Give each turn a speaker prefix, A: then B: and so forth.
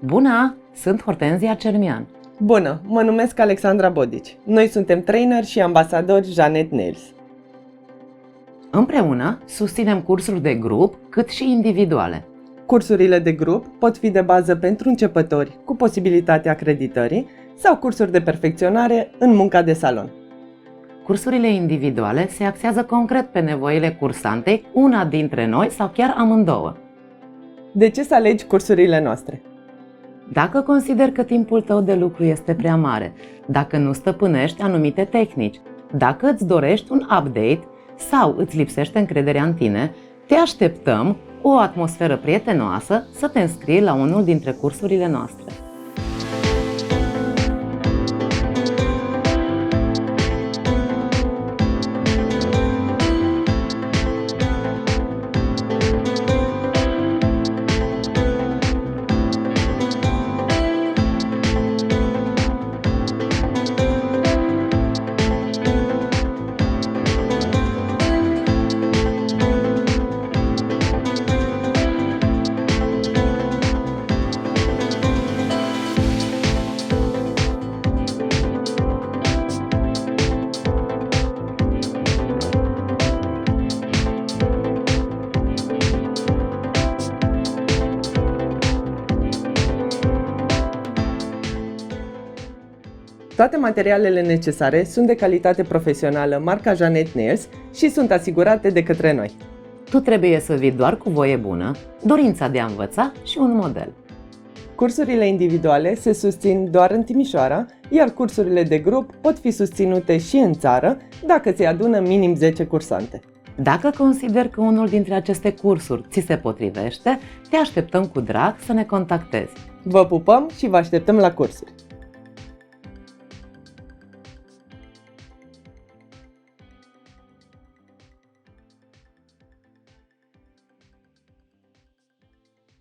A: Bună! Sunt Hortenzia Cermian.
B: Bună! Mă numesc Alexandra Bodici. Noi suntem trainer și ambasadori Jeannette Nails.
A: Împreună susținem cursuri de grup cât și individuale.
B: Cursurile de grup pot fi de bază pentru începători cu posibilitatea acreditării sau cursuri de perfecționare în munca de salon.
A: Cursurile individuale se axează concret pe nevoile cursantei, una dintre noi sau chiar amândouă.
B: De ce să alegi cursurile noastre?
A: Dacă consideri că timpul tău de lucru este prea mare, dacă nu stăpânești anumite tehnici, dacă îți dorești un update sau îți lipsește încrederea în tine, te așteptăm cu o atmosferă prietenoasă să te înscrii la unul dintre cursurile noastre.
B: Toate materialele necesare sunt de calitate profesională, marca Jeannette Nails, și sunt asigurate de către noi.
A: Tu trebuie să vii doar cu voie bună, dorința de a învăța și un model.
B: Cursurile individuale se susțin doar în Timișoara, iar cursurile de grup pot fi susținute și în țară dacă ți adună minim 10 cursante.
A: Dacă consideri că unul dintre aceste cursuri ți se potrivește, te așteptăm cu drag să ne contactezi.
B: Vă pupăm și vă așteptăm la cursuri!